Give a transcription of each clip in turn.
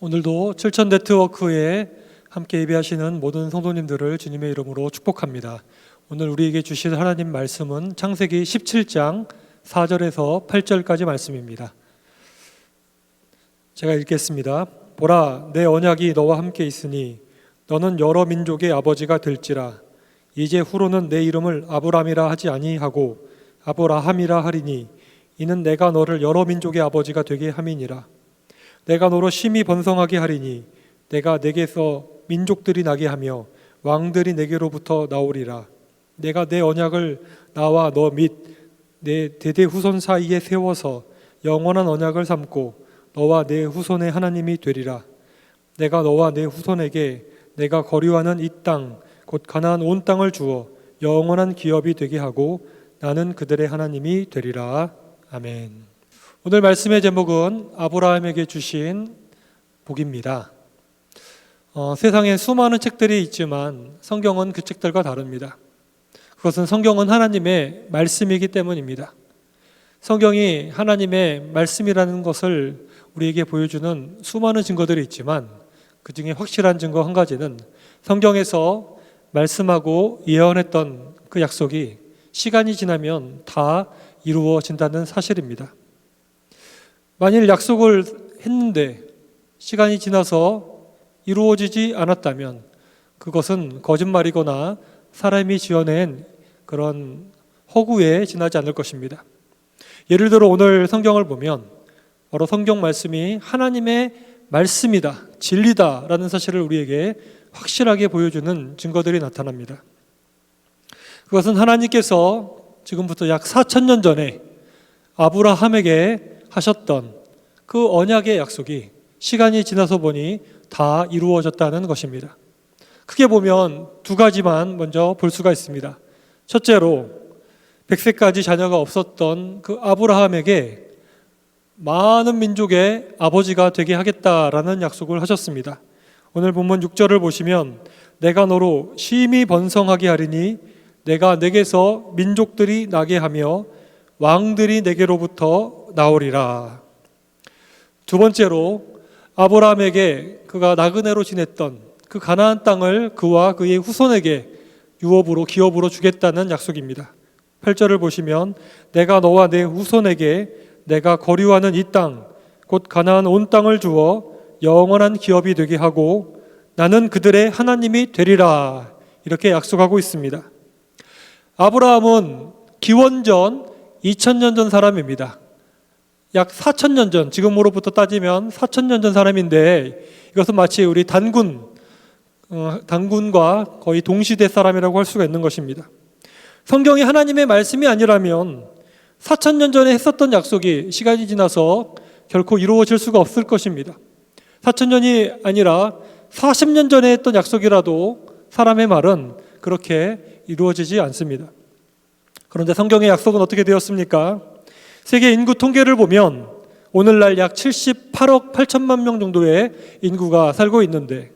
오늘도 7천 네트워크에 함께 예배하시는 모든 성도님들을 주님의 이름으로 축복합니다. 오늘 우리에게 주실 하나님 말씀은 창세기 17장 4절에서 8절까지 말씀입니다. 제가 읽겠습니다. 보라, 내 언약이 너와 함께 있으니 너는 여러 민족의 아버지가 될지라. 이제 후로는 내 이름을 아브람이라 하지 아니하고 아브라함이라 하리니 이는 내가 너를 여러 민족의 아버지가 되게 함이니라. 내가 너로 심히 번성하게 하리니 내가 내게서 민족들이 나게 하며 왕들이 내게로부터 나오리라. 내가 내 언약을 나와 너 및 내 대대 후손 사이에 세워서 영원한 언약을 삼고 너와 내 후손의 하나님이 되리라. 내가 너와 내 후손에게 내가 거류하는 이 땅 곧 가나안 온 땅을 주어 영원한 기업이 되게 하고 나는 그들의 하나님이 되리라. 아멘. 오늘 말씀의 제목은 아브라함에게 주신 복입니다. 세상에 수많은 책들이 있지만 성경은 그 책들과 다릅니다. 그것은 성경은 하나님의 말씀이기 때문입니다. 성경이 하나님의 말씀이라는 것을 우리에게 보여주는 수많은 증거들이 있지만 그 중에 확실한 증거 한 가지는 성경에서 말씀하고 예언했던 그 약속이 시간이 지나면 다 이루어진다는 사실입니다. 만일 약속을 했는데 시간이 지나서 이루어지지 않았다면 그것은 거짓말이거나 사람이 지어낸 그런 허구에 지나지 않을 것입니다. 예를 들어 오늘 성경을 보면 바로 성경 말씀이 하나님의 말씀이다, 진리다라는 사실을 우리에게 확실하게 보여주는 증거들이 나타납니다. 그것은 하나님께서 지금부터 약 4,000년 전에 아브라함에게 하셨던 그 언약의 약속이 시간이 지나서 보니 다 이루어졌다는 것입니다. 크게 보면 두 가지만 먼저 볼 수가 있습니다. 첫째로 100세까지 자녀가 없었던 그 아브라함에게 많은 민족의 아버지가 되게 하겠다라는 약속을 하셨습니다. 오늘 본문 6절을 보시면 내가 너로 심히 번성하게 하리니 내가 내게서 민족들이 나게 하며 왕들이 내게로부터 나오리라. 두 번째로 아브라함에게 그가 나그네로 지냈던 그 가나안 땅을 그와 그의 후손에게 유업으로 기업으로 주겠다는 약속입니다. 8절을 보시면 내가 너와 내 후손에게 내가 거류하는 이 땅 곧 가나안 온 땅을 주어 영원한 기업이 되게 하고 나는 그들의 하나님이 되리라. 이렇게 약속하고 있습니다. 아브라함은 기원전 2000년 전 사람입니다. 약 4000년 전, 지금으로부터 따지면 4000년 전 사람인데 이것은 마치 우리 단군과 거의 동시대 사람이라고 할 수가 있는 것입니다. 성경이 하나님의 말씀이 아니라면 4000년 전에 했었던 약속이 시간이 지나서 결코 이루어질 수가 없을 것입니다. 4000년이 아니라 40년 전에 했던 약속이라도 사람의 말은 그렇게 이루어지지 않습니다. 그런데 성경의 약속은 어떻게 되었습니까? 세계 인구 통계를 보면 오늘날 약 78억 8천만 명 정도의 인구가 살고 있는데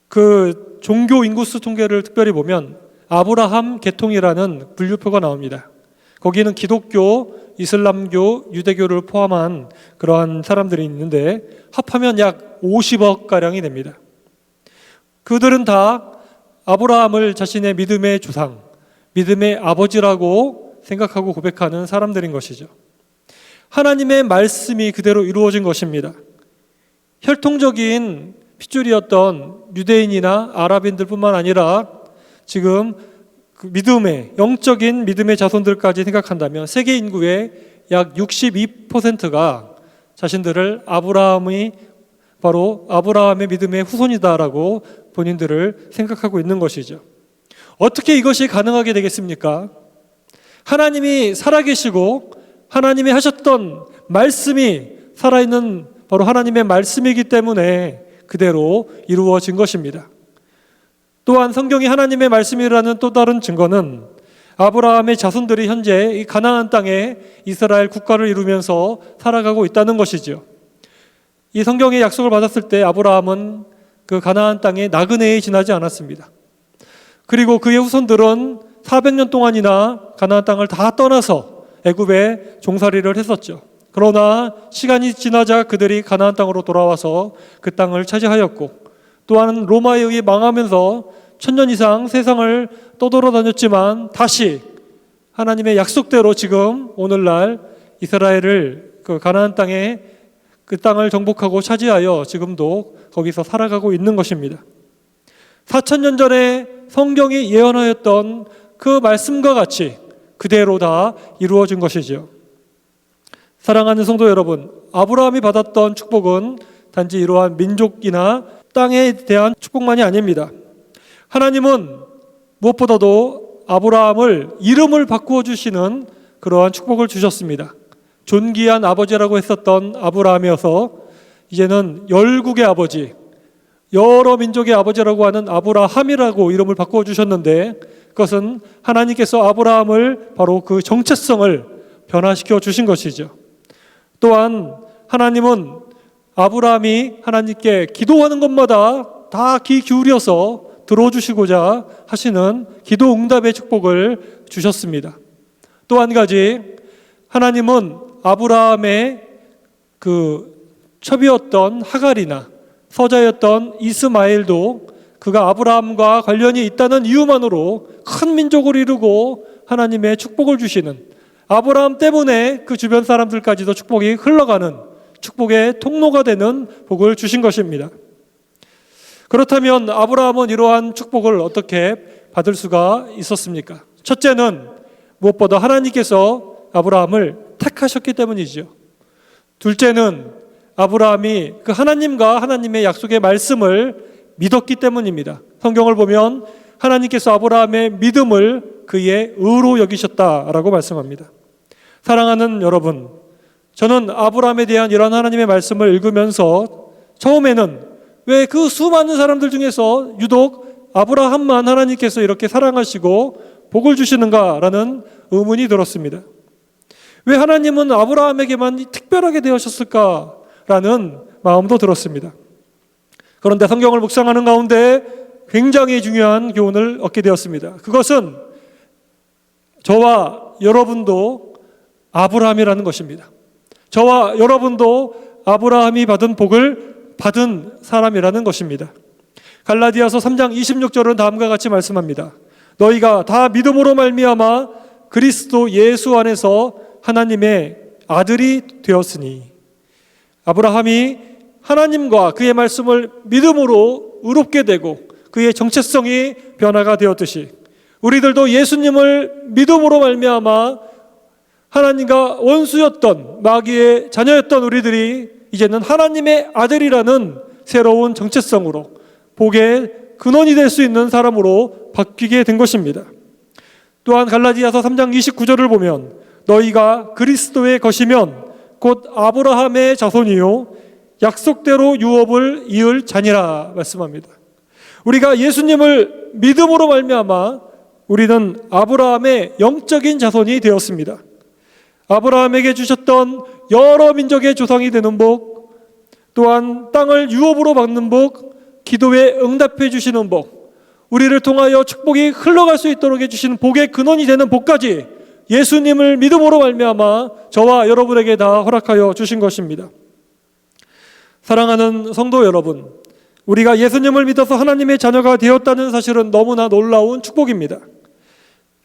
그 종교 인구수 통계를 특별히 보면 아브라함 계통이라는 분류표가 나옵니다. 거기는 기독교, 이슬람교, 유대교를 포함한 그러한 사람들이 있는데 합하면 약 50억가량이 됩니다. 그들은 다 아브라함을 자신의 믿음의 조상, 믿음의 아버지라고 생각하고 고백하는 사람들인 것이죠. 하나님의 말씀이 그대로 이루어진 것입니다. 혈통적인 핏줄이었던 유대인이나 아랍인들뿐만 아니라 지금 그 영적인 믿음의 자손들까지 생각한다면 세계 인구의 약 62%가 자신들을 바로 아브라함의 믿음의 후손이다라고 본인들을 생각하고 있는 것이죠. 어떻게 이것이 가능하게 되겠습니까? 하나님이 살아계시고 하나님이 하셨던 말씀이 살아있는 바로 하나님의 말씀이기 때문에 그대로 이루어진 것입니다. 또한 성경이 하나님의 말씀이라는 또 다른 증거는 아브라함의 자손들이 현재 이 가나안 땅에 이스라엘 국가를 이루면서 살아가고 있다는 것이죠. 이 성경의 약속을 받았을 때 아브라함은 그 가나안 땅에 나그네에 지나지 않았습니다. 그리고 그의 후손들은 400년 동안이나 가나안 땅을 다 떠나서 애굽에 종살이를 했었죠. 그러나 시간이 지나자 그들이 가나안 땅으로 돌아와서 그 땅을 차지하였고, 또한 로마에 의해 망하면서 1000년 이상 세상을 떠돌아다녔지만 다시 하나님의 약속대로 지금 오늘날 이스라엘을 그 가나안 땅에 그 땅을 정복하고 차지하여 지금도 거기서 살아가고 있는 것입니다. 4000년 전에 성경이 예언하였던 그 말씀과 같이 그대로 다 이루어진 것이죠. 사랑하는 성도 여러분, 아브라함이 받았던 축복은 단지 이러한 민족이나 땅에 대한 축복만이 아닙니다. 하나님은 무엇보다도 아브라함을 이름을 바꾸어 주시는 그러한 축복을 주셨습니다. 존귀한 아버지라고 했었던 아브라함이어서 이제는 열국의 아버지, 여러 민족의 아버지라고 하는 아브라함이라고 이름을 바꾸어 주셨는데, 그것은 하나님께서 아브라함을 바로 그 정체성을 변화시켜 주신 것이죠. 또한 하나님은 아브라함이 하나님께 기도하는 것마다 다 귀 기울여서 들어주시고자 하시는 기도 응답의 축복을 주셨습니다. 또 한 가지, 하나님은 아브라함의 그 첩이었던 하갈이나 서자였던 이스마엘도 그가 아브라함과 관련이 있다는 이유만으로 큰 민족을 이루고 하나님의 축복을 주시는, 아브라함 때문에 그 주변 사람들까지도 축복이 흘러가는 축복의 통로가 되는 복을 주신 것입니다. 그렇다면 아브라함은 이러한 축복을 어떻게 받을 수가 있었습니까? 첫째는 무엇보다 하나님께서 아브라함을 택하셨기 때문이죠. 둘째는 아브라함이 그 하나님과 하나님의 약속의 말씀을 믿었기 때문입니다. 성경을 보면 하나님께서 아브라함의 믿음을 그의 의로 여기셨다라고 말씀합니다. 사랑하는 여러분, 저는 아브라함에 대한 이런 하나님의 말씀을 읽으면서 처음에는 왜 그 수많은 사람들 중에서 유독 아브라함만 하나님께서 이렇게 사랑하시고 복을 주시는가라는 의문이 들었습니다. 왜 하나님은 아브라함에게만 특별하게 되어셨을까라는 마음도 들었습니다. 그런데 성경을 묵상하는 가운데 굉장히 중요한 교훈을 얻게 되었습니다. 그것은 저와 여러분도 아브라함이라는 것입니다. 저와 여러분도 아브라함이 받은 복을 받은 사람이라는 것입니다. 갈라디아서 3장 26절은 다음과 같이 말씀합니다. 너희가 다 믿음으로 말미암아 그리스도 예수 안에서 하나님의 아들이 되었으니, 아브라함이 하나님과 그의 말씀을 믿음으로 의롭게 되고 그의 정체성이 변화가 되었듯이 우리들도 예수님을 믿음으로 말미암아 하나님과 원수였던 마귀의 자녀였던 우리들이 이제는 하나님의 아들이라는 새로운 정체성으로 복의 근원이 될 수 있는 사람으로 바뀌게 된 것입니다. 또한 갈라디아서 3장 29절을 보면 너희가 그리스도의 것이면 곧 아브라함의 자손이요 약속대로 유업을 이을 자니라 말씀합니다. 우리가 예수님을 믿음으로 말미암아 우리는 아브라함의 영적인 자손이 되었습니다. 아브라함에게 주셨던 여러 민족의 조상이 되는 복, 또한 땅을 유업으로 받는 복, 기도에 응답해 주시는 복, 우리를 통하여 축복이 흘러갈 수 있도록 해주시는 복의 근원이 되는 복까지 예수님을 믿음으로 말미암아 저와 여러분에게 다 허락하여 주신 것입니다. 사랑하는 성도 여러분, 우리가 예수님을 믿어서 하나님의 자녀가 되었다는 사실은 너무나 놀라운 축복입니다.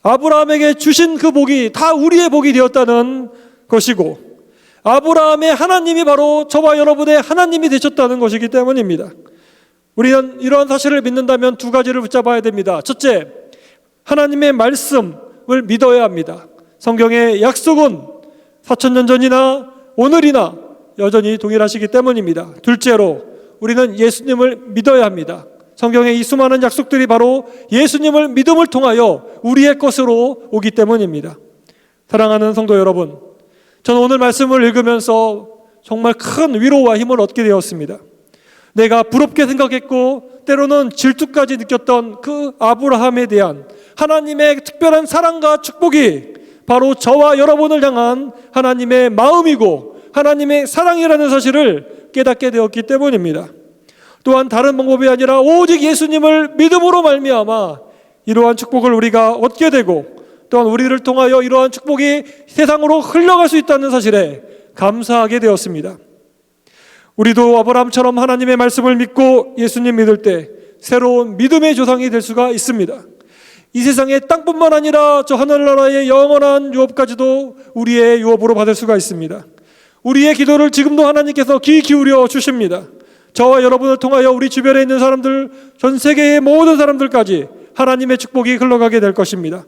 아브라함에게 주신 그 복이 다 우리의 복이 되었다는 것이고, 아브라함의 하나님이 바로 저와 여러분의 하나님이 되셨다는 것이기 때문입니다. 우리는 이러한 사실을 믿는다면 두 가지를 붙잡아야 됩니다. 첫째, 하나님의 말씀을 믿어야 합니다. 성경의 약속은 4000년 전이나 오늘이나 여전히 동일하시기 때문입니다. 둘째로, 우리는 예수님을 믿어야 합니다. 성경의 이 수많은 약속들이 바로 예수님을 믿음을 통하여 우리의 것으로 오기 때문입니다. 사랑하는 성도 여러분, 저는 오늘 말씀을 읽으면서 정말 큰 위로와 힘을 얻게 되었습니다. 내가 부럽게 생각했고 때로는 질투까지 느꼈던 그 아브라함에 대한 하나님의 특별한 사랑과 축복이 바로 저와 여러분을 향한 하나님의 마음이고 하나님의 사랑이라는 사실을 깨닫게 되었기 때문입니다. 또한 다른 방법이 아니라 오직 예수님을 믿음으로 말미암아 이러한 축복을 우리가 얻게 되고, 또한 우리를 통하여 이러한 축복이 세상으로 흘러갈 수 있다는 사실에 감사하게 되었습니다. 우리도 아브라함처럼 하나님의 말씀을 믿고 예수님 믿을 때 새로운 믿음의 조상이 될 수가 있습니다. 이 세상의 땅뿐만 아니라 저 하늘나라의 영원한 유업까지도 우리의 유업으로 받을 수가 있습니다. 우리의 기도를 지금도 하나님께서 귀 기울여 주십니다. 저와 여러분을 통하여 우리 주변에 있는 사람들, 전 세계의 모든 사람들까지 하나님의 축복이 흘러가게 될 것입니다.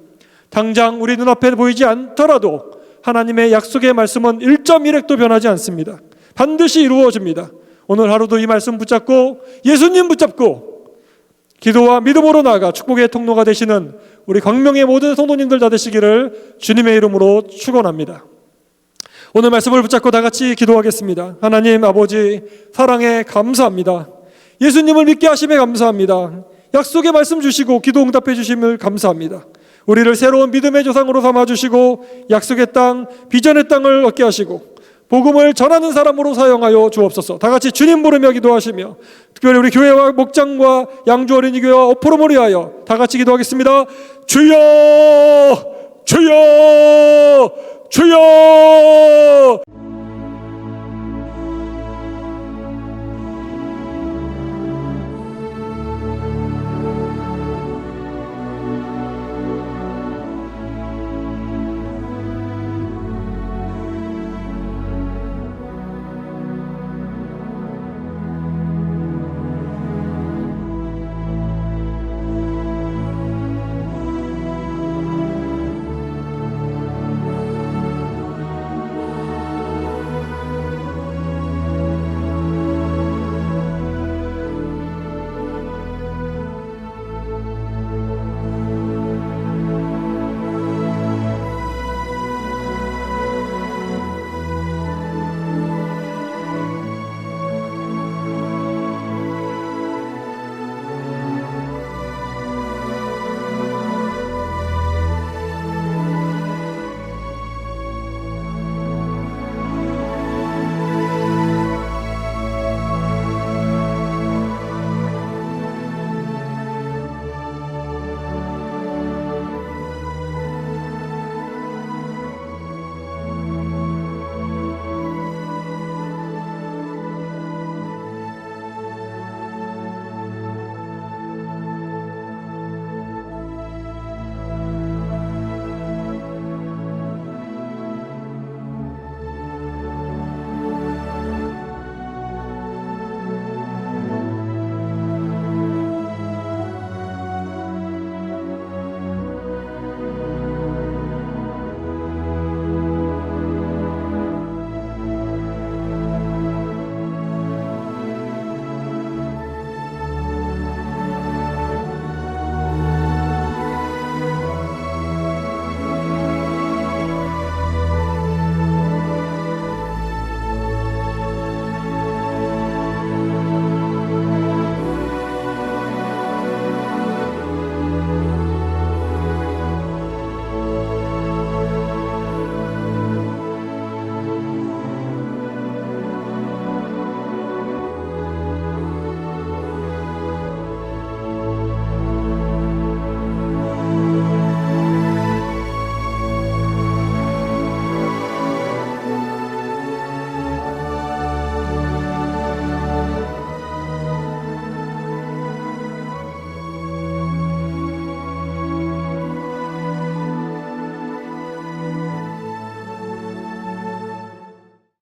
당장 우리 눈앞에 보이지 않더라도 하나님의 약속의 말씀은 1.1획도 변하지 않습니다. 반드시 이루어집니다. 오늘 하루도 이 말씀 붙잡고 예수님 붙잡고 기도와 믿음으로 나아가 축복의 통로가 되시는 우리 광명의 모든 성도님들 다 되시기를 주님의 이름으로 축원합니다. 오늘 말씀을 붙잡고 다 같이 기도하겠습니다. 하나님 아버지 사랑에 감사합니다. 예수님을 믿게 하심에 감사합니다. 약속의 말씀 주시고 기도 응답해 주심을 감사합니다. 우리를 새로운 믿음의 조상으로 삼아주시고 약속의 땅, 비전의 땅을 얻게 하시고 복음을 전하는 사람으로 사용하여 주옵소서. 다 같이 주님 부르며 기도하시며 특별히 우리 교회와 목장과 양주 어린이교회와 어포럼을 위하여 다 같이 기도하겠습니다. 주여 주여 주여.